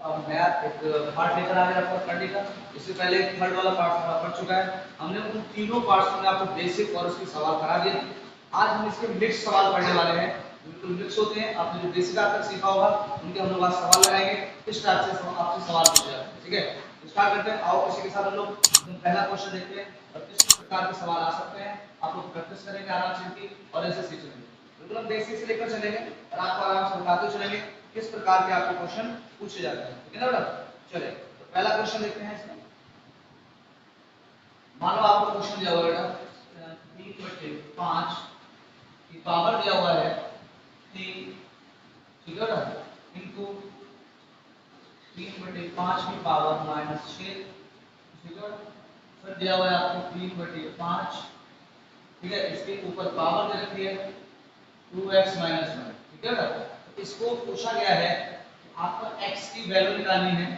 Math एक part लेकर आ गया आपका करने का। इससे पहले थर्ड वाला पार्ट पढ़ चुका है हमने। उन तीनों पार्ट्स में आपको बेसिक और उसके सवाल करा दिए। आज हम इसके मिक्स सवाल पढ़ने वाले हैं, बिल्कुल मिक्स होते हैं। आपने जो बेसिक आज तक सीखा होगा उनके हम लोग आज सवाल लगाएंगे। इस टाइप से आपसे सवाल पूछे जाते हैं, ठीक है। स्टार्ट करते हैं। आओ इसी के साथ हम लोग पहला क्वेश्चन देखते हैं और किस प्रकार के सवाल आ सकते हैं। आप लोग प्रैक्टिस करेंगे आराम से इनकी और ऐसे सीखेंगे। बिल्कुल हम बेसिक से लेकर चलेंगे और आपको आराम से बताते चलेंगे किस प्रकार के आपके क्वेश्चन पूछे जाते हैं, ठीक है ना बेटा। चलिए तो पहला क्वेश्चन देखते हैं इसमें। मान लो आपको क्वेश्चन दिया हुआ बेटा 3/5 की पावर दिया हुआ है 3, ठीक है बेटा, इनटू 3/5 की पावर -6, ठीक है। फिर दिया हुआ है आपको 3/5, ठीक है। इसके ऊपर पावर दे रखी है 2x - 1, ठीक है बेटा। तो इसको पूछा गया है आपको x की वैल्यू निकालनी है,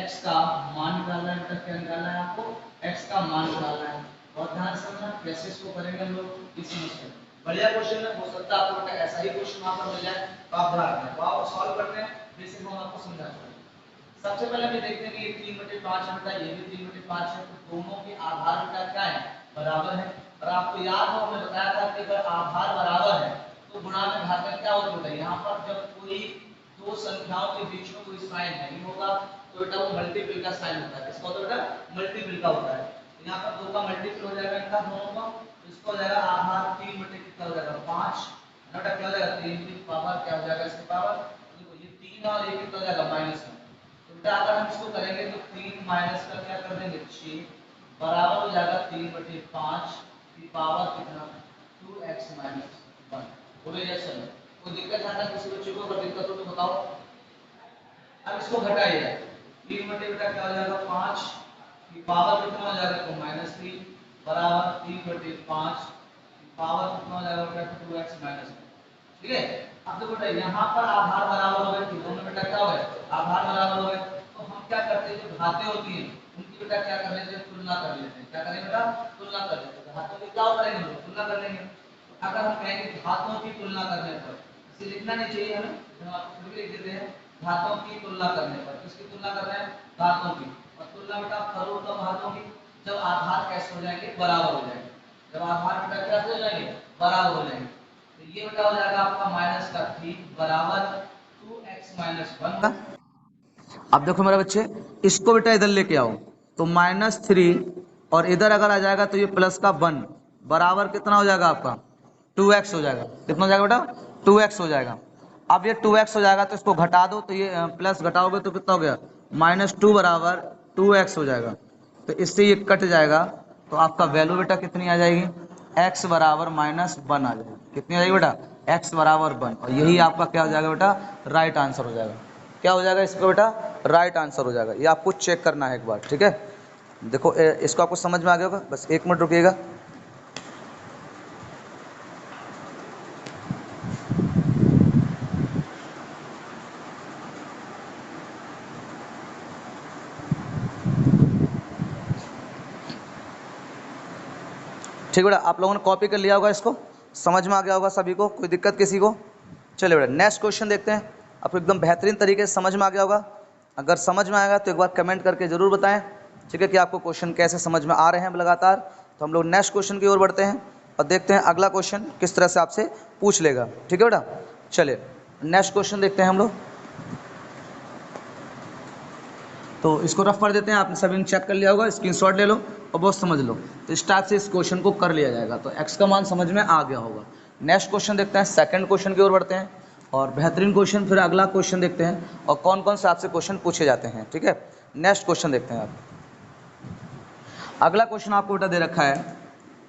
x का मान निकालना है बेटा। क्या निकालना है आपको? x का मान निकालना है। और ध्यान से समझना कैसे इसको करेंगे हम लोग इसी में। बढ़िया क्वेश्चन है, हो सकता है आपको बेटा ऐसा ही क्वेश्चन वहां पर मिल जाए तो आप ध्यान रखें। तो आप सॉल्व करते हैं, बेसिक हम आपको समझाते हैं। सबसे पहले हम देखते हैं कि ये 3/5 है बेटा, ये भी 3/5 है। तो दोनों के आधार बेटा क्या है? बराबर है। और आपको याद हो हमने बताया था कि अगर आधार बराबर है तो गुणा में घातांक क्या होता है? यहाँ पर जब कोई दो संख्याओं के बीच में कोई साइन नहीं होगा तो बेटा वो मल्टीपल का साइन होता है। किसका होता है बेटा? मल्टीपल का होता है। यहाँ पर 2 का मल्टीपल हो जाएगा इनका दोनों का, तो इसका हो जाएगा आधार 3 बटे कितना हो जाएगा 5, बेटा क्या हो जाएगा 3 की पावर क्या हो जाएगा इसकी पावर, देखो ये 3 और ये कितना हो जाएगा -1। तो बेटा अगर हम इसको करेंगे तो 3 माइनस का क्या कर देंगे 6 बराबर हो जाएगा 3/5 की पावर कितना 2x - 1। बोले यस सर, कोई दिक्कत है ना किसी बच्चे को? अगर दिक्कत हो तो बताओ। अब इसको घटाइए, 3 बटे बेटा क्या हो जाएगा 5 की पावर कितना हो जाएगा तो -3 बराबर 3/5 की पावर कितना हो जाएगा बेटा 2x - 1, ठीक है। अब देखो बेटा यहाँ पर आधार बराबर हो गए, दोनों बेटा क्या हो गए? आधार बराबर हो गए। तो हम क्या करते हैं, जो घातें होती हैं उनकी बेटा क्या कर लेते हैं? तुलना कर लेते हैं। क्या करेंगे बेटा? तुलना कर लेते हैं। घातों की क्या करेंगे हम लोग? तुलना कर लेंगे। अगर हम कहेंगे घातों की तुलना करने पर, इसे लिखना नहीं चाहिए हमें, हम आपको फिर भी लिख देते हैं घातों की तुलना करने पर। किसकी तुलना कर रहे हैं? घातों की। और तुलना बेटा करो तब घातों की जब आधार कैसे हो जाएंगे? बराबर हो जाएंगे। जब आधार बेटा क्या हो जाएंगे? बराबर हो जाएंगे। तो ये बेटा हो जाएगा आपका -3 बराबर 2x - 1। अब देखो मेरे बच्चे, इसको बेटा इधर लेके आओ तो -3 और इधर अगर आ जाएगा तो ये प्लस का 1 बराबर कितना हो जाएगा आपका 2x हो जाएगा। कितना हो जाएगा बेटा? 2x हो जाएगा। अब ये 2x हो जाएगा तो इसको घटा दो, तो ये प्लस घटाओगे तो कितना हो गया -2 बराबर 2x हो जाएगा। तो इससे ये कट जाएगा तो आपका वैल्यू बेटा कितनी आ जाएगी? x बराबर -1 आ जाएगी। कितनी आ जाएगी बेटा? x बराबर 1। और यही आपका क्या हो जाएगा बेटा? राइट आंसर हो जाएगा। क्या हो जाएगा इसका बेटा? राइट आंसर हो जाएगा। ये आपको चेक करना है एक बार, ठीक है। देखो इसको आपको समझ में आ गया होगा, बस 1 मिनट रुकिएगा। ठीक बेटा, आप लोगों ने कॉपी कर लिया होगा, इसको समझ में आ गया होगा सभी को? कोई दिक्कत किसी को? चलिए बेटा नेक्स्ट क्वेश्चन देखते हैं। आपको एकदम बेहतरीन तरीके से समझ में आ गया होगा। अगर समझ में आएगा तो एक बार कमेंट करके ज़रूर बताएं, ठीक है, कि आपको क्वेश्चन कैसे समझ में आ रहे हैं लगातार। तो हम लोग नेक्स्ट क्वेश्चन की ओर बढ़ते हैं और देखते हैं अगला क्वेश्चन किस तरह से आपसे पूछ लेगा, ठीक है बेटा। चलिए नेक्स्ट क्वेश्चन देखते हैं हम लोग। तो इसको रफ कर देते हैं। आपने सभी ने चेक कर लिया होगा, स्क्रीनशॉट ले लो और बहुत समझ लो। तो इस टाइप से इस क्वेश्चन को कर लिया जाएगा। तो एक्स का मान समझ में आ गया होगा। नेक्स्ट क्वेश्चन देखते हैं, सेकंड क्वेश्चन की ओर बढ़ते हैं और बेहतरीन क्वेश्चन, फिर अगला क्वेश्चन देखते हैं और कौन कौन से आपसे क्वेश्चन पूछे जाते हैं, ठीक है। नेक्स्ट क्वेश्चन देखते हैं आप। अगला क्वेश्चन आपको बेटा दे रखा है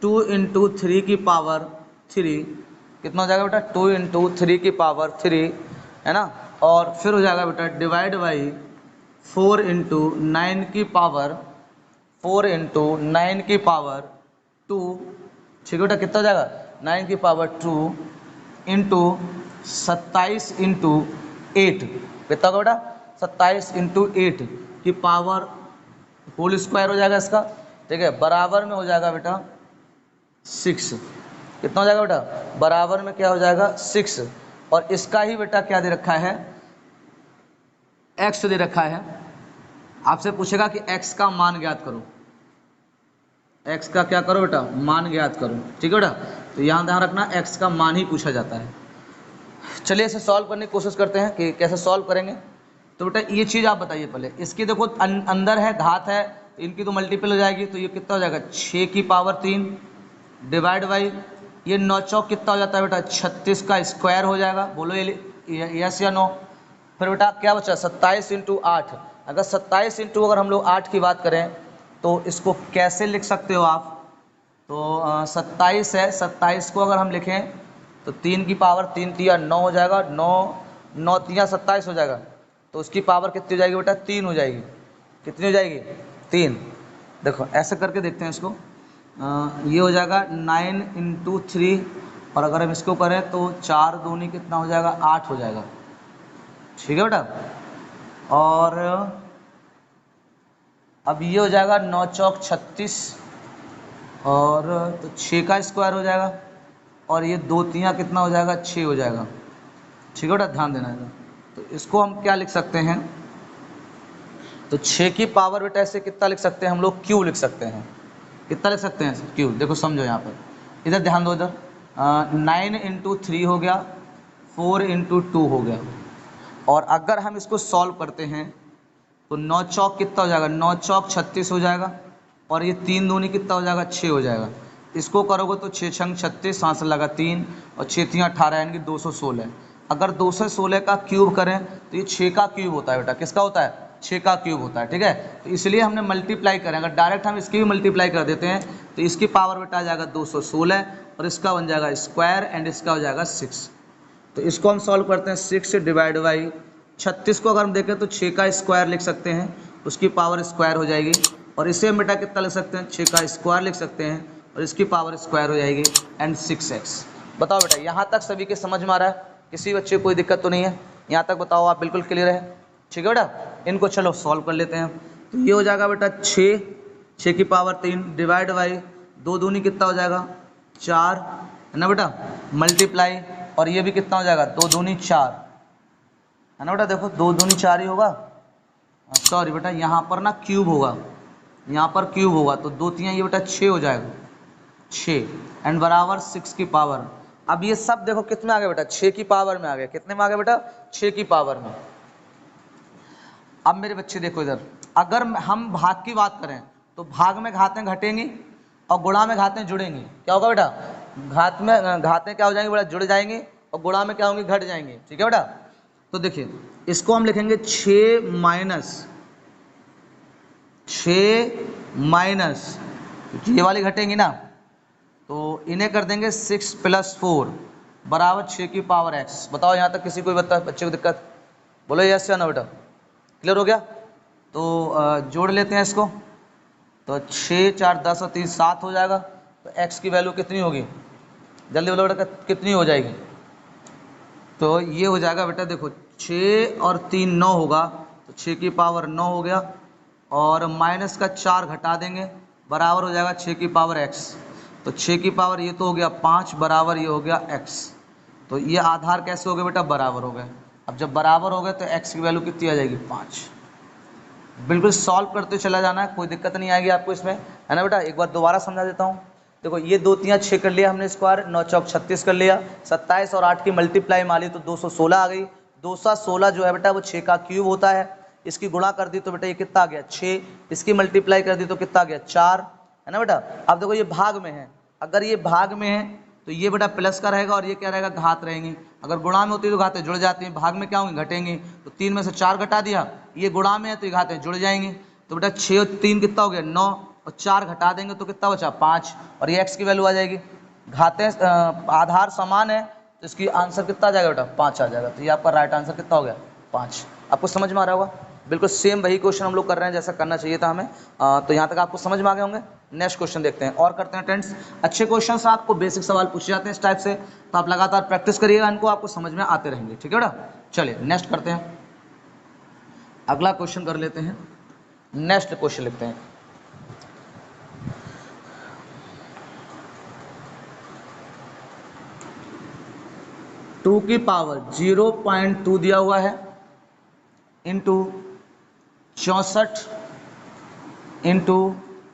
2 × 3 की पावर 3, कितना हो जाएगा बेटा? 2 × 3 की पावर 3, है ना। और फिर हो जाएगा बेटा डिवाइड बाई 4 × 9 की पावर 2, ठीक है बेटा। कितना हो जाएगा? 9 की पावर 2 इंटू 27 × 8, कितना होगा बेटा? 27 × 8 की पावर होल स्क्वायर हो जाएगा इसका, ठीक है। बराबर में हो जाएगा बेटा 6। कितना हो जाएगा बेटा? बराबर में क्या हो जाएगा 6। और इसका ही बेटा क्या दे रखा है? x दे रखा है, आपसे पूछेगा कि x का मान ज्ञात करो, x का क्या करो बेटा, मान ज्ञात करो, ठीक है बेटा। तो यहाँ ध्यान रखना x का मान ही पूछा जाता है। चलिए इसे सॉल्व करने की कोशिश करते हैं कि कैसे सॉल्व करेंगे। तो बेटा ये चीज़ आप बताइए पहले, इसकी देखो अंदर है घात है, तो इनकी तो मल्टीपल हो जाएगी, तो ये कितना हो जाएगा 6 की पावर 3 डिवाइड बाई ये 9 चौक कितना हो जाता है बेटा 36 का स्क्वायर हो जाएगा, बोलो ये यस या नो। फिर बेटा क्या बचा 27 इंटू 8, अगर 27 इंटू अगर हम लोग 8 की बात करें तो इसको कैसे लिख सकते हो आप, तो 27 है, 27 को अगर हम लिखें तो 3 की पावर 3 तिया 9 हो जाएगा, 9 तिया 27 हो जाएगा, तो उसकी पावर कितनी हो जाएगी बेटा 3 हो जाएगी, कितनी हो जाएगी 3। देखो ऐसे करके देखते हैं इसको, ये हो जाएगा 9 इंटू 3, और अगर हम इसको करें तो 4 दूनी कितना हो जाएगा 8 हो जाएगा, ठीक है बेटा। और अब ये हो जाएगा 9 चौक 36, और तो 6 का स्क्वायर हो जाएगा, और ये 2 तियाँ कितना हो जाएगा 6 हो जाएगा, ठीक है बेटा, ध्यान देना है। तो इसको हम क्या लिख सकते हैं, तो 6 की पावर बेटा ऐसे कितना लिख सकते हैं हम लोग, क्यू लिख सकते हैं, कितना लिख सकते हैं क्यू। देखो समझो यहाँ पर, इधर ध्यान दो, इधर 9 इंटू 3 हो गया, 4 इंटू 2 हो गया, और अगर हम इसको सॉल्व करते हैं तो 9 चौक कितना हो जाएगा 9 चौक 36 हो जाएगा, और ये 3 दूनी कितना हो जाएगा 6 हो जाएगा। इसको करोगे तो 6 छंग 36, 5 से लगा 3, और 6 तियाँ 18 यानी कि 216। अगर 216 का क्यूब करें तो ये 6 का क्यूब होता है बेटा, किसका होता है 6 का क्यूब होता है, ठीक है। तो इसलिए हमने मल्टीप्लाई करें, अगर डायरेक्ट हम इसकी भी मल्टीप्लाई कर देते हैं तो इसकी पावर बेटा आ जाएगा 216, और इसका बन जाएगा स्क्वायर, एंड इसका हो जाएगा 6। तो इसको हम सॉल्व करते हैं, 6 डिवाइड बाई 36 को अगर हम देखें तो 6 का स्क्वायर लिख सकते हैं, उसकी पावर स्क्वायर हो जाएगी, और इसे हम बेटा कितना लिख सकते हैं 6 का स्क्वायर लिख सकते हैं, और इसकी पावर स्क्वायर हो जाएगी, एंड 6x। बताओ बेटा यहाँ तक सभी के समझ में आ रहा है, किसी बच्चे को कोई दिक्कत तो नहीं है, यहाँ तक बताओ आप बिल्कुल क्लियर है, ठीक है बेटा। इनको चलो सॉल्व कर लेते हैं। तो ये हो जाएगा बेटा 6 की पावर 3 डिवाइड बाई 2 दूनी कितना हो जाएगा 4, है ना बेटा, मल्टीप्लाई, और ये भी कितना हो जाएगा 2 दूनी 4, है ना बेटा। देखो 2 दूनी 4 ही होगा, सॉरी बेटा यहाँ पर ना क्यूब होगा, यहाँ पर क्यूब होगा, तो 2 तियाँ ये बेटा 6 हो जाएगा, 6 एंड बराबर 6 की पावर। अब ये सब देखो कितने आ गए बेटा 6 की पावर में आ गया, कितने में आ गया बेटा 6 की पावर में। अब मेरे बच्चे देखो इधर, अगर हम भाग की बात करें तो भाग में घातें घटेंगी और गुणा में घातें जुड़ेंगी, क्या होगा बेटा घात में घातें क्या हो जाएंगी बेटा जुड़ जाएंगी, और गुणा में क्या होंगी घट जाएंगी, ठीक है बेटा। तो देखिए इसको हम लिखेंगे 6 माइनस, ये वाली घटेंगी ना, तो इन्हें कर देंगे 6 + 4 बराबर 6 की पावर x। बताओ यहाँ तक किसी को बच्चे को दिक्कत, बोलो यस या नो बेटा, क्लियर हो गया। तो जोड़ लेते हैं इसको, तो 6 4 10 और 3 7 हो जाएगा, तो x की वैल्यू कितनी होगी, जल्दी बोलो बेटा कितनी हो जाएगी। तो ये हो जाएगा बेटा देखो 6 और 3 9 होगा, तो 6 की पावर 9 हो गया, और माइनस का 4 घटा देंगे, बराबर हो जाएगा 6 की पावर x। तो 6 की पावर ये तो हो गया 5 बराबर ये हो गया x। तो ये आधार कैसे हो गए बेटा बराबर हो गए। अब जब बराबर हो गए तो x की वैल्यू कितनी आ जाएगी 5। बिल्कुल सॉल्व करते चला जाना है, कोई दिक्कत नहीं आएगी आपको इसमें, है ना बेटा। एक बार दोबारा समझा देता हूँ। देखो ये 2 तियाँ 6 कर लिया हमने स्क्वायर, 9 चौक 36 कर लिया, 27 और 8 की मल्टीप्लाई मारी तो 216 आ गई। 216 जो है बेटा वो 6 का क्यूब होता है, इसकी गुणा कर दी तो बेटा ये कितना आ गया 6, इसकी मल्टीप्लाई कर दी तो कितना आ गया 4, है ना बेटा। अब देखो ये भाग में है, अगर ये भाग में है तो ये बेटा प्लस का रहेगा और ये क्या रहेगा घात रहेंगी। अगर गुणा में होती है तो घातें जुड़ जाती हैं, भाग में क्या होंगी घटेंगी। तो 3 में से 4 घटा दिया, ये गुणा में है तो ये घातें जुड़ जाएंगी। तो बेटा 6 और 3 कितना हो गया 9, और 4 घटा देंगे तो कितना बचा 5, और ये x की वैल्यू आ जाएगी। घातें आधार समान है तो इसकी आंसर कितना आ जाएगा बेटा 5 आ जाएगा। तो ये आपका राइट आंसर कितना हो गया 5। आपको समझ में आ रहा होगा, बिल्कुल सेम वही क्वेश्चन हम लोग कर रहे हैं जैसा करना चाहिए था हमें। तो यहाँ तक आपको समझ में आ गए होंगे। नेक्स्ट क्वेश्चन देखते हैं और करते हैं फ्रेंड्स। अच्छे क्वेश्चन आपको बेसिक सवाल पूछे जाते हैं इस टाइप से, तो आप लगातार प्रैक्टिस करिएगा, इनको आपको समझ में आते रहेंगे, ठीक है बेटा। चलिए नेक्स्ट करते हैं, अगला क्वेश्चन कर लेते हैं। नेक्स्ट क्वेश्चन लिखते हैं। टू की पावर 0.2 दिया हुआ है, इंटू 64 इंटू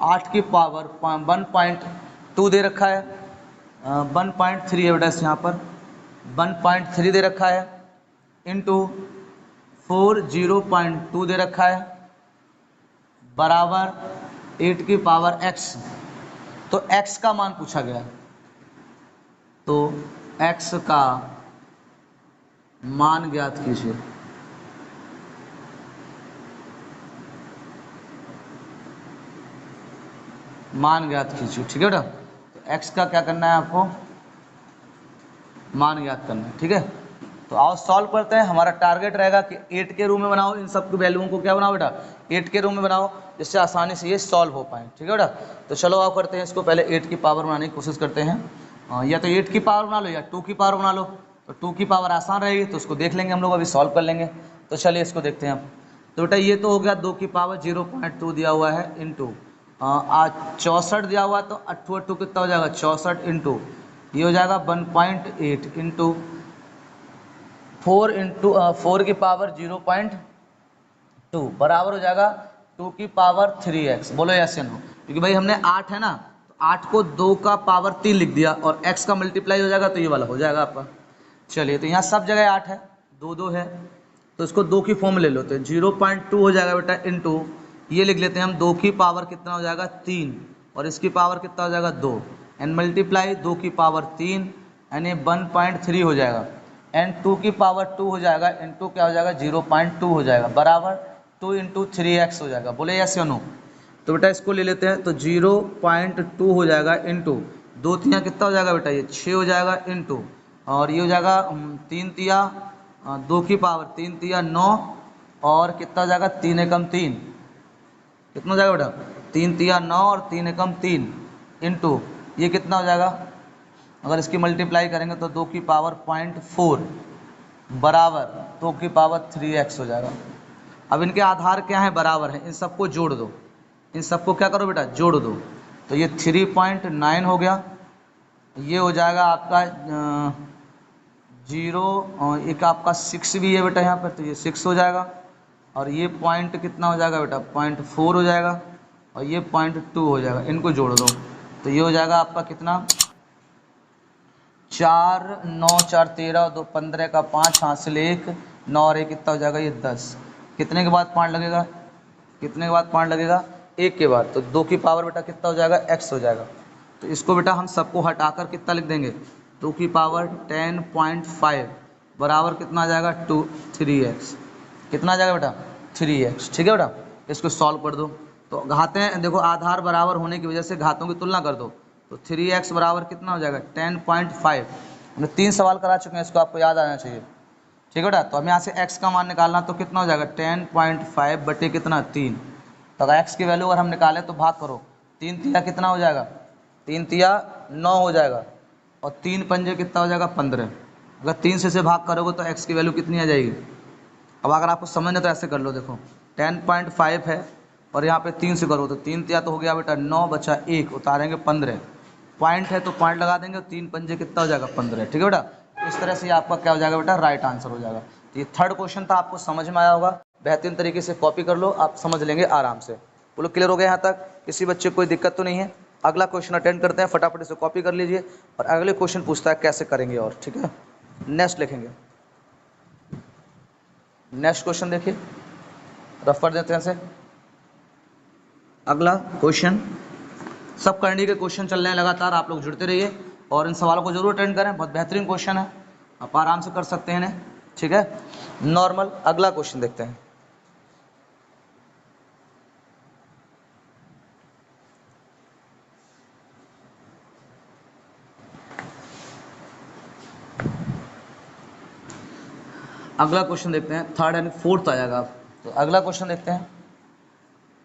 8 की पावर 1.2 दे रखा है, 1.3 है बेटा इस यहाँ पर 1.3 दे रखा है, इंटू 4 0.2 दे रखा है, बराबर 8 की पावर x। तो x का मान पूछा गया है, तो x का मान ज्ञात कीजिए। मान ज्ञात कीजिए, ठीक है बेटा। तो x का क्या करना है आपको, मान ज्ञात करना है, ठीक है। तो आओ सॉल्व करते हैं। हमारा टारगेट रहेगा कि 8 के रूम में बनाओ, इन सब की वैल्यूओं को क्या बनाओ बेटा, 8 के रूम में बनाओ, जिससे आसानी से ये सॉल्व हो पाए, ठीक है बेटा। तो चलो आओ करते हैं इसको, पहले 8 की पावर बनाने की कोशिश करते हैं। या तो 8 की पावर बना लो या 2 की पावर बना लो। तो 2 की पावर आसान रहेगी, तो उसको देख लेंगे हम लोग, अभी सॉल्व कर लेंगे। तो चलिए इसको देखते हैं हम। तो बेटा ये तो हो गया 2 की पावर 0.2 दिया हुआ है, इंटू 64 दिया हुआ, तो 8 कितना हो जाएगा 64 इंटू ये हो जाएगा 1.8 इंटू 4 की पावर 0.2 बराबर हो जाएगा 2 की पावर 3x। बोलो यस या नो, क्योंकि भाई हमने 8 है ना, तो 8 को 2 का पावर 3 लिख दिया और x का मल्टीप्लाई हो जाएगा, तो ये वाला हो जाएगा आपका। चलिए, तो यहाँ सब जगह 8 है, 2 2 है, तो इसको 2 की फॉर्म में ले लो, तो 0.2 हो जाएगा बेटा इंटू ये लिख लेते हैं हम 2 की पावर कितना हो जाएगा 3 और इसकी पावर कितना हो जाएगा 2 एंड मल्टीप्लाई 2 की पावर 3 यानी 1.3 हो जाएगा एंड 2 की पावर 2 हो जाएगा इंटू क्या हो जाएगा 0.2 हो जाएगा बराबर 2 इंटू 3x हो जाएगा। बोले यस या नो। तो बेटा इसको ले लेते हैं, तो 0.2 हो जाएगा इंटू 2 तिया कितना हो जाएगा बेटा, ये 6 हो जाएगा इंटू और ये हो जाएगा 3 तिया 2 की पावर 3 तिया 9 और कितना हो जाएगा 3 एकम 3 कितना हो जाएगा बेटा 3 तिया 9 और 3 एकम 3 इंटू ये कितना हो जाएगा, अगर इसकी मल्टीप्लाई करेंगे तो 2 की पावर 0.4 बराबर 2 की पावर 3x हो जाएगा। अब इनके आधार क्या है, बराबर है, इन सबको जोड़ दो, इन सबको क्या करो बेटा जोड़ दो, तो ये 3.9 हो गया, ये हो जाएगा आपका 0 एक आपका 6 भी है बेटा यहाँ पर, तो ये 6 हो जाएगा और ये पॉइंट कितना हो जाएगा बेटा 0.4 हो जाएगा और ये 0.2 हो जाएगा, इनको जोड़ दो, तो ये हो जाएगा आपका कितना 4 9 4 13 2 15 का 5 हासिल 1 9 और 1 कितना हो जाएगा ये 10, कितने के बाद 5 लगेगा, कितने के बाद 5 लगेगा 1 के बाद, तो 2 की पावर बेटा कितना हो जाएगा x हो जाएगा। तो इसको बेटा हम सबको हटाकर कितना लिख देंगे 2 की पावर 10.5 बराबर कितना आ जाएगा 3x, कितना आ जाएगा बेटा 3x, ठीक है बेटा। इसको सॉल्व कर दो, तो घातें देखो आधार बराबर होने की वजह से घातों की तुलना कर दो, तो 3x बराबर कितना हो जाएगा 10.5। हमने 3 सवाल करा चुके हैं, इसको आपको याद आना चाहिए, ठीक है बेटा। तो हम यहाँ से x का मान निकालना, तो कितना हो जाएगा 10.5 बटे कितना 3, तो अगर x की वैल्यू अगर हम निकालें तो भाग करो, 3 तिया कितना हो जाएगा 3 तिया 9 हो जाएगा और 3 पंजे कितना हो जाएगा 15, अगर 3 से भाग करोगे तो x की वैल्यू कितनी आ जाएगी। अब अगर आपको समझना तो ऐसे कर लो, देखो 10.5 है और यहाँ पे 3 से करो, तो 3 तिया तो हो गया बेटा 9 बचा 1 उतारेंगे 15, पॉइंट है तो पॉइंट लगा देंगे, 3 पंजे कितना हो जाएगा 15, ठीक है बेटा। इस तरह से आपका क्या हो जाएगा बेटा राइट आंसर हो जाएगा। तो ये थर्ड क्वेश्चन था, आपको समझ में आया होगा, बेहतरीन तरीके से कॉपी कर लो, आप समझ लेंगे आराम से। बोलो क्लियर हो गया यहाँ तक, किसी बच्चे को कोई दिक्कत तो नहीं है। अगला क्वेश्चन अटेंड करते हैं, फटाफट से कॉपी कर लीजिए और अगले क्वेश्चन पूछता है कैसे करेंगे और, ठीक है। नेक्स्ट लिखेंगे, नेक्स्ट क्वेश्चन देखिए, रफ कर देते हैं से। अगला क्वेश्चन, सब करंडी के क्वेश्चन चल रहे हैं लगातार, आप लोग जुड़ते रहिए और इन सवालों को जरूर अटेंड करें, बहुत बेहतरीन क्वेश्चन है, आप आराम से कर सकते हैं इन्हें, ठीक है। नॉर्मल अगला क्वेश्चन देखते हैं। अगला क्वेश्चन देखते हैं, थर्ड एंड फोर्थ आ जाएगा। तो अगला क्वेश्चन देखते हैं,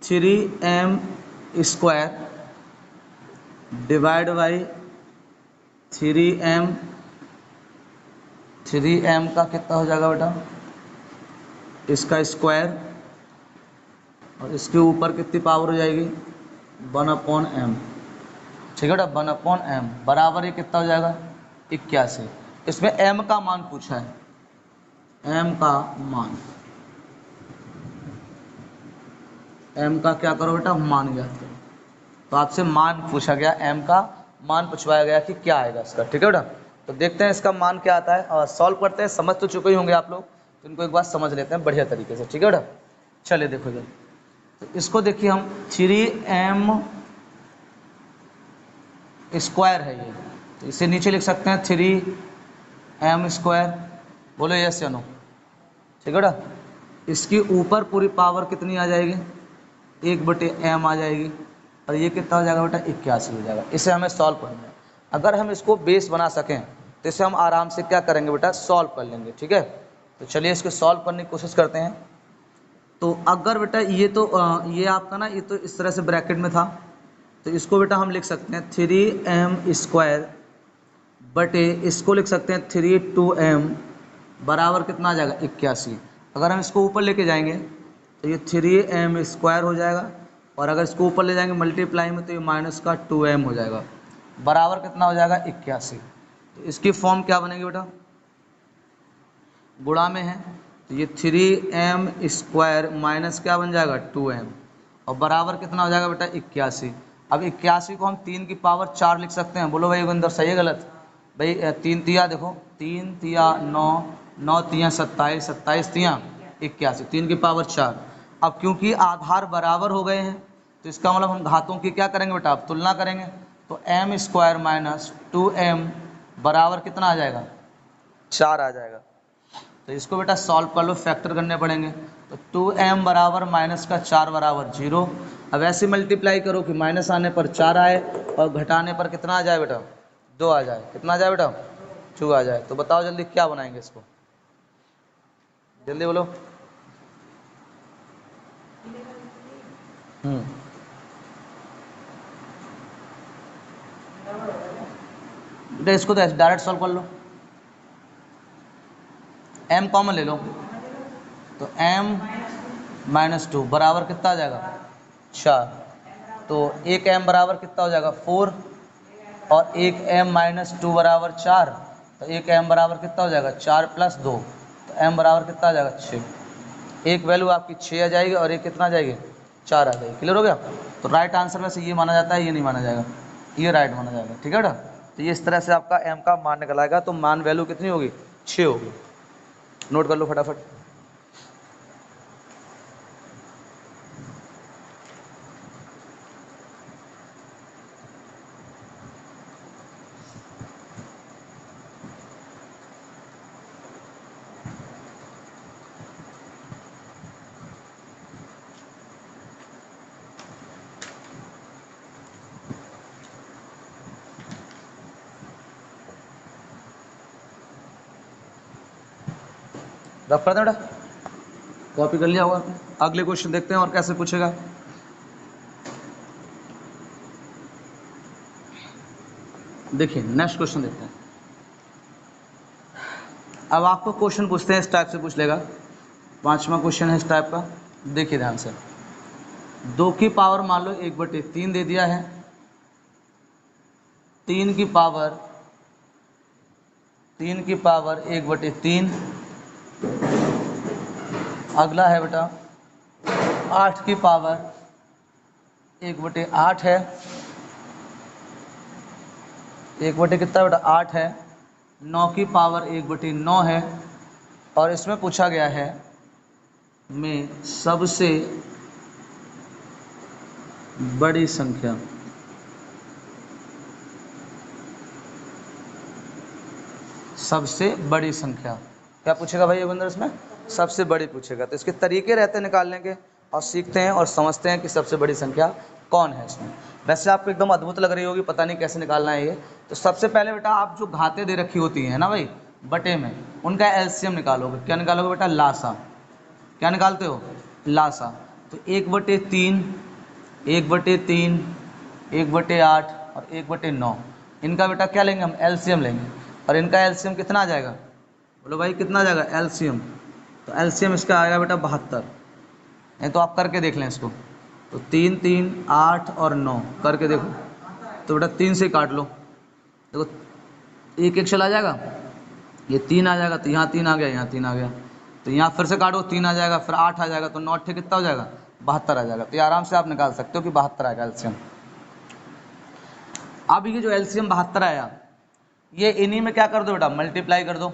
3m square divide by 3m, 3m का कितना हो जाएगा बेटा इसका स्क्वायर और इसके ऊपर कितनी पावर हो जाएगी 1/m, ठीक है बेटा 1/m बराबर ये कितना हो जाएगा 81। इसमें m का मान पूछा है, m का मान, m का क्या करो बेटा, मान ज्ञात करो। तो आपसे मान पूछा गया, m का मान पूछवाया गया कि क्या आएगा इसका, ठीक है बेटा। तो देखते हैं इसका मान क्या आता है और सॉल्व करते हैं। समझ तो चुके ही होंगे आप लोग, तो इनको एक बार समझ लेते हैं बढ़िया तरीके से, ठीक है बेटा। चलिए देखो इधर, तो इसको देखिए हम 3m स्क्वायर है ये, तो इसे नीचे लिख सकते हैं 3m स्क्वायर। बोलो यस या नो, ठीक है बेटा। इसकी ऊपर पूरी पावर कितनी आ जाएगी, 1/m आ जाएगी, और ये कितना हो जाएगा बेटा, 81 हो जाएगा। इसे हमें सॉल्व करना है। अगर हम इसको बेस बना सकें तो इसे हम आराम से क्या करेंगे बेटा, सॉल्व कर लेंगे, ठीक है। तो चलिए इसको सॉल्व करने की कोशिश करते हैं। तो अगर बेटा ये तो ये आपका ना, ये तो इस तरह से ब्रैकेट में था, तो इसको बेटा हम लिख सकते हैं 3m स्क्वायर बटे, इसको लिख सकते हैं 3/2m बराबर कितना आ जाएगा, 81। अगर हम इसको ऊपर लेके जाएंगे तो ये 3m स्क्वायर हो जाएगा, और अगर इसको ऊपर ले जाएंगे मल्टीप्लाई में तो ये माइनस का 2m हो जाएगा, बराबर कितना हो जाएगा, 81। तो इसकी फॉर्म क्या बनेगी बेटा, गुणा में है, तो ये 3m स्क्वायर माइनस क्या बन जाएगा, 2m, और बराबर कितना हो जाएगा बेटा, 81। अब 81 को हम 3 की पावर 4 लिख सकते हैं। बोलो भाई योगेंद्र सही है गलत भाई, 3 तिया देखो, 3 तिया 9, 9 तिया 27, 27 तिया 81, 3 की पावर 4। अब क्योंकि आधार बराबर हो गए हैं तो इसका मतलब हम घातों की क्या करेंगे बेटा, अब तुलना करेंगे। तो m स्क्वायर माइनस 2m बराबर कितना आ जाएगा, 4 आ जाएगा। तो इसको बेटा सॉल्व कर लो, फैक्टर करने पड़ेंगे। तो 2m बराबर माइनस का 4 बराबर 0। अब ऐसे मल्टीप्लाई करो कि माइनस आने पर 4 आए और घटाने पर कितना आ जाए बेटा, 2 आ जाए। कितना आ जाए बेटा, 2 आ जाए। तो बताओ जल्दी क्या बनाएंगे इसको, जल्दी बोलो। बेटा इसको तो डायरेक्ट सॉल्व कर लो, m कॉमन ले लो, तो m -2 बराबर कितना आ जाएगा, 4। तो एक m बराबर कितना हो जाएगा, 4, और एक m -2 बराबर 4, तो एक m बराबर कितना हो जाएगा, 4 + 2, तो m बराबर कितना आ जाएगा, 6। एक वैल्यू आपकी 6 आ जाएगी और एक कितना आ जाएगी, 4 आ जाएगी। क्लियर हो गया। तो राइट आंसर में से ये माना जाता है, ये नहीं माना जाएगा, ये राइट माना जाएगा, ठीक है बेटा। तो ये इस तरह से आपका m का मान निकल आएगा। तो मान वैल्यू कितनी होगी, 6 होगी। नोट कर लो फटाफट। रफ कर दे बेटा, कॉपी कर लिया होगा आपने। अगले क्वेश्चन देखते हैं और कैसे पूछेगा। देखिए नेक्स्ट क्वेश्चन देखते हैं। अब आपको क्वेश्चन पूछते हैं, इस टाइप से पूछ लेगा। 5वां क्वेश्चन है इस टाइप का, देखिए ध्यान से। 2 की पावर मान लो 1/3 दे दिया है, 3 की पावर 1/3। अगला है बेटा 8 की पावर 1/8 है, 1 कितना बेटा, 8 है। 9 की पावर 1/9 है, और इसमें पूछा गया है में सबसे बड़ी संख्या। सबसे बड़ी संख्या क्या पूछेगा भाई योगेंद्र, इसमें सबसे बड़ी पूछेगा। तो इसके तरीके रहते हैं निकालने के, और सीखते हैं और समझते हैं कि सबसे बड़ी संख्या कौन है इसमें। वैसे आपको एकदम अद्भुत लग रही होगी, पता नहीं कैसे निकालना है ये। तो सबसे पहले बेटा आप जो घातें दे रखी होती हैं ना भाई बटे में, उनका एलसीएम निकालोगे। क्या निकालोगे बेटा, लासा। क्या निकालते हो, लासा। तो 1/3, 1/3, 1/8 और 1/9, इनका बेटा क्या लेंगे हम, एलसीएम लेंगे। और इनका एलसीएम कितना आ जाएगा, बोलो भाई कितना आ जाएगा एलसीएम। तो एलसीएम इसका आएगा बेटा 72। नहीं तो आप करके देख लें इसको। तो 3, 3, 8 और 9 करके देखो। तो बेटा 3 से काट लो, देखो 1 1 चला जाएगा, ये 3 आ जाएगा, तो यहाँ 3 आ गया, यहाँ 3 आ गया। तो यहाँ फिर से काटो, 3 आ जाएगा, फिर 8 आ जाएगा, तो 9 8 कितना हो जाएगा, 72 आ जाएगा। तो ये आराम से आप निकाल सकते हो कि 72 आएगा एलसीएम। अब ये जो एलसीएम 72 आया, ये इन्हीं में क्या कर दो बेटा, मल्टीप्लाई कर दो।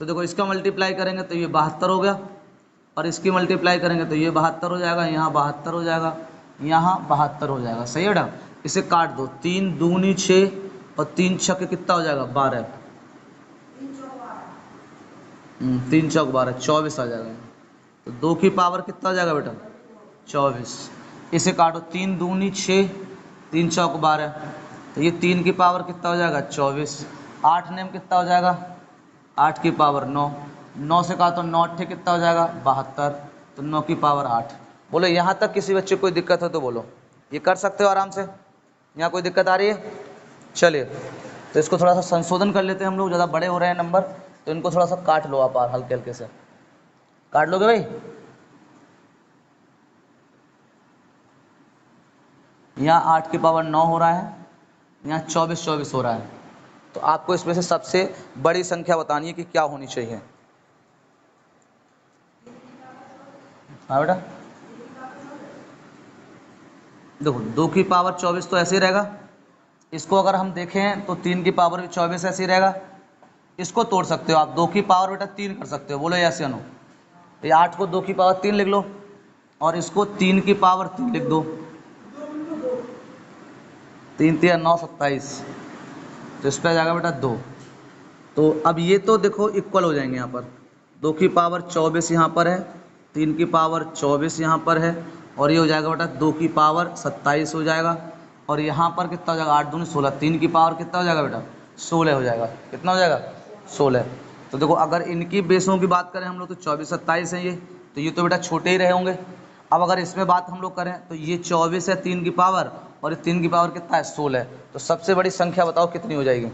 तो देखो इसका मल्टीप्लाई करेंगे तो ये 72 हो गया, और इसकी मल्टीप्लाई करेंगे तो ये 72 हो जाएगा, यहाँ 72 हो जाएगा, यहाँ 72 हो जाएगा। सही है बेटा। इसे काट दो, 3 दूनी 6 और 3 छक्के कितना हो जाएगा, 12। 3 चौक 12, 24 आ जाएगा। तो 2 की पावर कितना हो जाएगा बेटा, 24। इसे काटो, 3 दूनी 6, 3 चौक 12, तो ये 3 की पावर कितना हो जाएगा, 24। 8 नेम कितना हो जाएगा, 8 की पावर 9, 9 से काटो 9 अट्ठे कितना हो जाएगा, 72, तो 9 की पावर 8। बोलो यहाँ तक किसी बच्चे को कोई दिक्कत हो तो बोलो, ये कर सकते हो आराम से, यहाँ कोई दिक्कत आ रही है? चलिए तो इसको थोड़ा सा संशोधन कर लेते हैं हम लोग, ज़्यादा बड़े हो रहे हैं नंबर, तो इनको थोड़ा सा काट लो आप हल्के हल्के से, काट लोगे भाई? यहाँ 8 की पावर 9 हो रहा है, यहाँ 24 24 हो रहा है। तो आपको इसमें से सबसे बड़ी संख्या बतानी है कि क्या होनी चाहिए। हाँ बेटा, देखो 2 की पावर 24 तो ऐसे ही रहेगा, इसको अगर हम देखें तो 3 की पावर भी 24 ऐसे ही रहेगा। इसको तोड़ सकते हो आप, 2 की पावर बेटा 3 कर सकते हो, बोलो यस या नो? ये 8 को 2 की पावर 3 लिख लो, और इसको 3 की पावर 3 लिख दो, 3 3 9 27, तो इस पर आ जाएगा बेटा 2। तो अब ये तो देखो इक्वल हो जाएंगे, यहाँ पर 2 की पावर 24 यहाँ पर है, 3 की पावर 24 यहाँ पर है, और ये हो जाएगा बेटा 2 की पावर 27 हो जाएगा, और यहाँ पर कितना हो जाएगा, 8 दूनी 16, 3 की पावर कितना हो जाएगा बेटा, 16 हो जाएगा। कितना हो जाएगा, 16। तो देखो अगर इनकी बेसों की बात करें हम लोग तो 24 27 है ये, तो ये तो बेटा छोटे ही रहे होंगे। अब अगर इसमें बात हम लोग करें तो ये 24 है 3 की पावर, और ये 3 की पावर कितना है, 16। तो सबसे बड़ी संख्या बताओ कितनी हो जाएगी,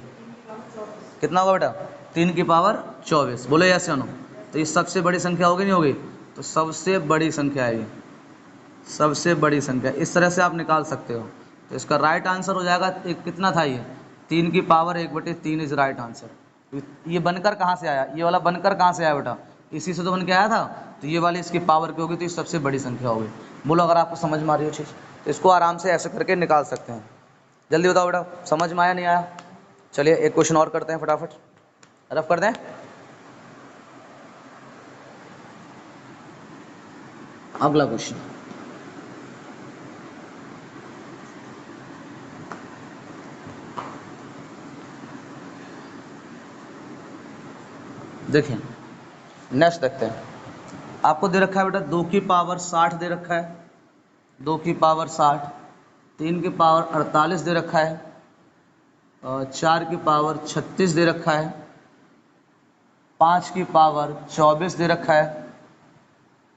कितना होगा बेटा, 3 की पावर 24, बोलो यस या नो? तो ये सबसे बड़ी संख्या होगी नहीं होगी? तो सबसे बड़ी संख्या है ये, सबसे बड़ी संख्या, इस तरह से आप निकाल सकते हो। तो इसका राइट आंसर हो जाएगा, एक कितना था ये, 3 की पावर 1/3 इज राइट आंसर। ये बनकर कहाँ से आया, ये वाला बनकर कहाँ से आया बेटा, इसी से तो बन के आया था, तो ये वाली इसकी पावर की होगी, तो ये सबसे बड़ी संख्या होगी। बोलो अगर आपको समझ में आ रही हो चीज़, तो इसको आराम से ऐसे करके निकाल सकते हैं। जल्दी बताओ बेटा, समझ में आया नहीं आया? चलिए एक क्वेश्चन और करते हैं, फटाफट रफ कर दें। अगला क्वेश्चन, देखिए नेक्स्ट देखते हैं। आपको दे रखा है बेटा 2 की पावर 60 दे रखा है, 2 की पावर 60, 3 की पावर 48 दे रखा है, और 4 की पावर 36 दे रखा है, 5 की पावर 24 दे रखा है,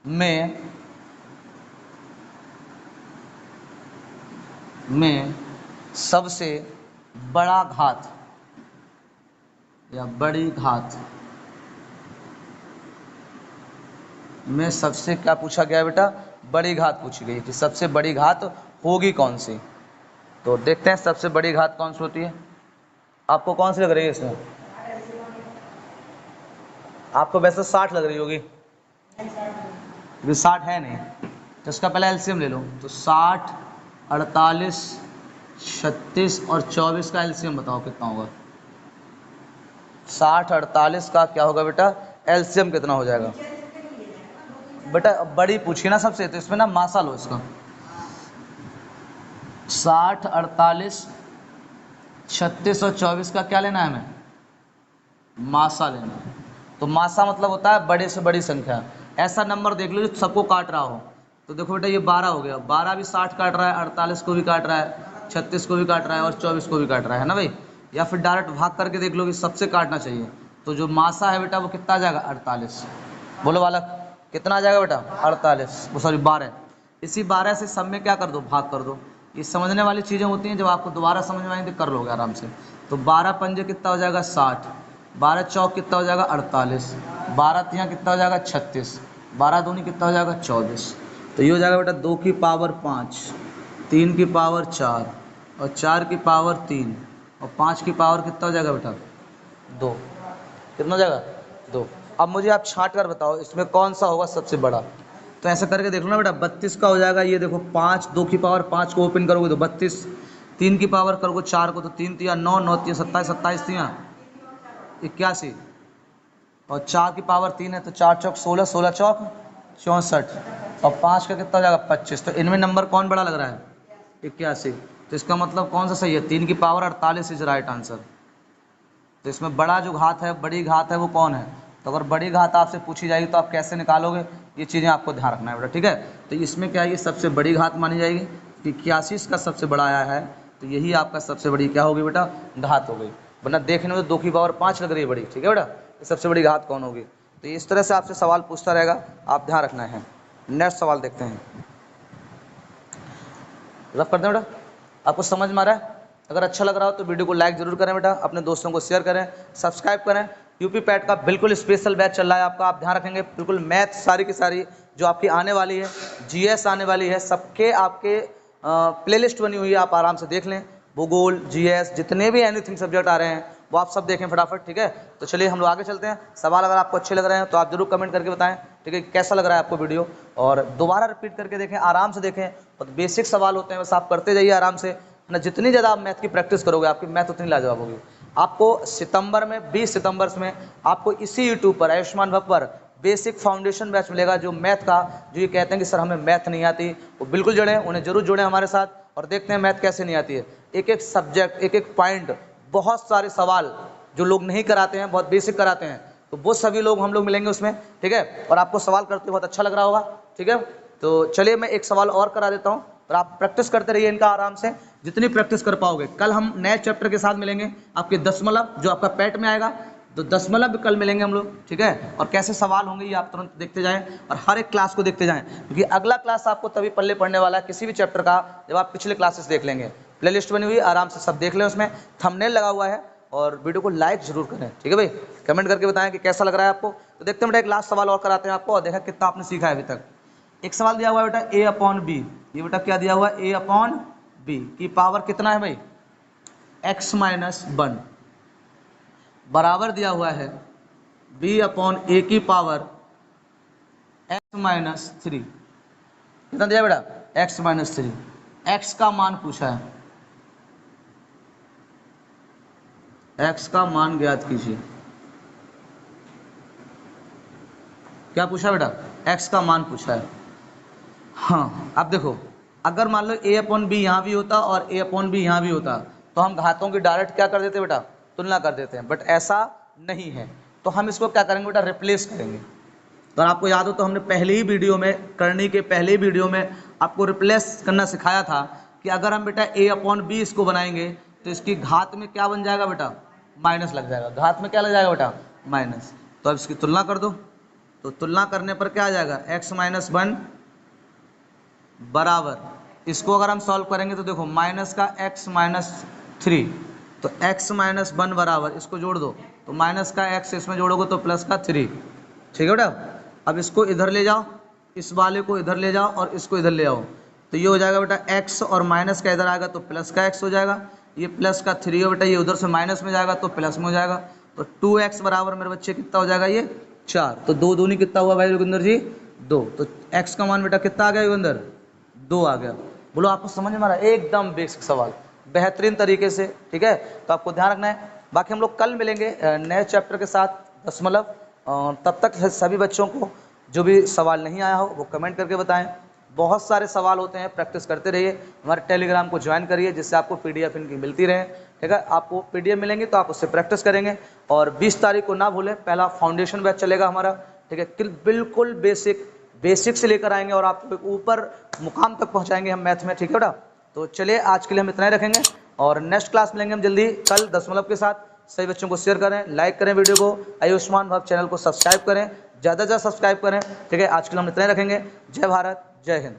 में सबसे बड़ा घात या बड़ी घात में सबसे क्या पूछा गया बेटा, बड़ी घात पूछी गई कि सबसे बड़ी घात होगी कौन सी। तो देखते हैं सबसे बड़ी घात कौन सी होती है। आपको कौन सी लग रही है इसमें, आपको वैसे 60 लग रही होगी, 60 है नहीं, तो इसका पहले एलसीएम ले लो। तो 60 48 36 और 24 का एलसीएम बताओ कितना होगा। 60 48 का क्या होगा बेटा, एलसीएम कितना हो जाएगा बेटा, बड़ी पूछी ना सबसे, तो इसमें ना मासा लो इसका। 60 48 36 और 24 का क्या लेना है हमें, मासा लेना है। तो मासा मतलब होता है बड़े से बड़ी संख्या। ऐसा नंबर देख लो जो सबको काट रहा हो। तो देखो बेटा ये 12 हो गया, 12 भी 60 काट रहा है, 48 को भी काट रहा है, 36 को भी काट रहा है, और 24 को भी काट रहा है ना भाई। या फिर डायरेक्ट भाग करके देख लो कि सबसे काटना चाहिए, तो जो मासा है बेटा वो कितना आ जाएगा, 48। बोलो बालक कितना आ जाएगा बेटा, 48, सॉरी 12। इसी 12 से सब में क्या कर दो, भाग कर दो। ये समझने वाली चीज़ें होती हैं, जब आपको दोबारा समझ में आएंगे तो कर लोगे आराम से। तो 12 पंजे कितना हो जाएगा, 60, 12 चौक कितना हो जाएगा, 48, 12 तियाँ कितना हो जाएगा, 36, 12 दूनी कितना हो जाएगा, 24। तो ये हो जाएगा बेटा 2 की पावर 5, 3 की पावर 4, और 4 की पावर 3, और 5 की पावर कितना हो जाएगा बेटा, 2। कितना हो जाएगा, 2। अब मुझे आप छांट कर बताओ इसमें कौन सा होगा सबसे बड़ा। तो ऐसा करके देख लो ना बेटा, 32 का हो जाएगा ये देखो 5, 2 की पावर 5 को ओपन करोगे तो 32, 3 की पावर करोगे 4 को तो 3 तिया 9, 9 तिया 27, 27 तिया 81 और 4 की पावर 3 है तो 4 चौक 16, 16 चौक 64 और 5 का कितना हो जाएगा 25। तो इनमें नंबर कौन बड़ा लग रहा है? 81। तो इसका मतलब कौन सा सही है? 3 की पावर 48 इज राइट आंसर। तो इसमें बड़ा जो घात है, बड़ी घात है वो कौन है? तो अगर बड़ी घात आपसे पूछी जाएगी तो आप कैसे निकालोगे, ये चीज़ें आपको ध्यान रखना है बेटा, ठीक है। तो इसमें क्या है, ये सबसे बड़ी घात मानी जाएगी कि 81 का सबसे बड़ा आया है तो यही आपका सबसे बड़ी क्या होगी बेटा? घात हो गई। वरना देखने में तो 2 की पावर 5 लग रही है बड़ी, ठीक है बेटा। ये सबसे बड़ी घात कौन होगी? तो इस तरह से आपसे सवाल पूछता रहेगा, आप ध्यान रखना है। नेक्स्ट सवाल देखते हैं, रफ करते हैं बेटा। आपको समझ में आ रहा है? अगर अच्छा लग रहा हो तो वीडियो को लाइक जरूर करें बेटा, अपने दोस्तों को शेयर करें, सब्सक्राइब करें। यूपी पैट का बिल्कुल स्पेशल बैच चल रहा है आपका, आप ध्यान रखेंगे। बिल्कुल मैथ सारी की सारी जो आपकी आने वाली है, जीएस आने वाली है, सबके आपके प्लेलिस्ट बनी हुई है, आप आराम से देख लें। भूगोल, जीएस, जितने भी एनीथिंग सब्जेक्ट आ रहे हैं वो आप सब देखें फटाफट, ठीक है। तो चलिए हम लोग आगे चलते हैं। सवाल अगर आपको अच्छे लग रहे हैं तो आप जरूर कमेंट करके बताएं, ठीक है, कैसा लग रहा है आपको वीडियो। और दोबारा रिपीट करके देखें, आराम से देखें। और बेसिक सवाल होते हैं, बस आप करते जाइए आराम से ना। जितनी ज़्यादा आप मैथ की प्रैक्टिस करोगे आपकी मैथ उतनी लाजवाब होगी। आपको सितंबर में 20 सितंबर में आपको इसी यूट्यूब पर आयुष्मान भव पर बेसिक फाउंडेशन बैच मिलेगा, जो मैथ का, जो ये कहते हैं कि सर हमें मैथ नहीं आती, वो बिल्कुल जुड़े, उन्हें जरूर जुड़े हमारे साथ और देखते हैं मैथ कैसे नहीं आती है। एक एक सब्जेक्ट, एक एक पॉइंट, बहुत सारे सवाल जो लोग नहीं कराते हैं, बहुत बेसिक कराते हैं, तो वो सभी लोग हम लोग मिलेंगे उसमें, ठीक है। और आपको सवाल करते बहुत अच्छा लग रहा होगा, ठीक है। तो चलिए मैं एक सवाल और करा देता हूँ और आप प्रैक्टिस करते रहिए इनका आराम से, जितनी प्रैक्टिस कर पाओगे। कल हम नए चैप्टर के साथ मिलेंगे, आपके दशमलव जो आपका पैट में आएगा, तो दशमलव भी कल मिलेंगे हम लोग, ठीक है। और कैसे सवाल होंगे ये आप तुरंत देखते जाएं और हर एक क्लास को देखते जाएं, क्योंकि अगला क्लास आपको तभी पल्ले पड़ने वाला है किसी भी चैप्टर का जब आप पिछले क्लासेस देख लेंगे। प्लेलिस्ट बनी हुई है, आराम से सब देख लें, उसमें थंबनेल लगा हुआ है। और वीडियो को लाइक जरूर करें, ठीक है भाई। कमेंट करके बताएं कि कैसा लग रहा है आपको। तो देखते हैं बेटा, एक लास्ट सवाल और कराते हैं आपको और देखा कितना आपने सीखा है अभी तक। एक सवाल दिया हुआ है बेटा a अपॉन बी, ये बेटा क्या दिया हुआ है? a अपॉन बी की पावर कितना है भाई? x माइनस 1 बराबर दिया हुआ है b अपॉन a की पावर x माइनस 3। कितना दिया बेटा? x minus 3। x का मान पूछा है, x का मान ज्ञात कीजिए। क्या पूछा बेटा? x का मान पूछा है। हाँ, अब देखो, अगर मान लो a अपॉन बी यहाँ भी होता और a अपॉन बी यहाँ भी होता तो हम घातों की डायरेक्ट क्या कर देते बेटा? तुलना कर देते हैं, बट ऐसा नहीं है। तो हम इसको क्या करेंगे बेटा? रिप्लेस करेंगे। तो आपको याद हो तो हमने पहले ही वीडियो में, करनी के पहले ही वीडियो में आपको रिप्लेस करना सिखाया था कि अगर हम बेटा a अपॉन बी इसको बनाएंगे तो इसकी घात में क्या बन जाएगा बेटा? माइनस लग जाएगा। घात में क्या लग जाएगा बेटा? माइनस। तो अब इसकी तुलना कर दो, तो तुलना करने पर क्या आ जाएगा? x माइनस 1 बराबर, इसको अगर हम सॉल्व करेंगे तो देखो माइनस का x माइनस 3, तो x माइनस 1 बराबर, इसको जोड़ दो तो माइनस का x इसमें जोड़ोगे तो प्लस का 3, ठीक है बेटा। अब इसको इधर ले जाओ, इस वाले को इधर ले जाओ और इसको इधर ले आओ, तो ये हो जाएगा बेटा x और माइनस का इधर आएगा तो प्लस का x हो जाएगा। ये प्लस का 3 हो बेटा, ये उधर से माइनस में जाएगा तो प्लस में हो जाएगा। तो 2x बराबर मेरे बच्चे कितना हो जाएगा? ये 4। तो 2 दूनी कितना हुआ भाई योगिंदर जी? 2। तो x का मान बेटा कितना आ गया योगिंदर? 2 आ गया। बोलो आपको समझ में आ रहा है? एकदम बेसिक सवाल, बेहतरीन तरीके से, ठीक है। तो आपको ध्यान रखना है। बाकी हम लोग कल मिलेंगे नए चैप्टर के साथ दशमलव। तब तक सभी बच्चों को जो भी सवाल नहीं आया हो वो कमेंट करके बताएं। बहुत सारे सवाल होते हैं, प्रैक्टिस करते रहिए। हमारे टेलीग्राम को ज्वाइन करिए जिससे आपको PDF इनकी मिलती रहे, ठीक है। आपको PDF मिलेंगे तो आप उससे प्रैक्टिस करेंगे। और 20 तारीख को ना भूलें, पहला फाउंडेशन बैच चलेगा हमारा, ठीक है। बिल्कुल बेसिक से लेकर आएंगे और आपको ऊपर मुकाम तक पहुंचाएंगे हम मैथ में, ठीक है बेटा। तो चलिए आज के लिए हम इतना ही रखेंगे और नेक्स्ट क्लास मिलेंगे हम जल्दी कल दशमलव के साथ। सभी बच्चों को शेयर करें, लाइक करें वीडियो को, आयुष्मान भव चैनल को सब्सक्राइब करें, ज़्यादा से ज़्यादा सब्सक्राइब करें, ठीक है। आज के लिए हम इतना ही रखेंगे। जय भारत, जय हिंद।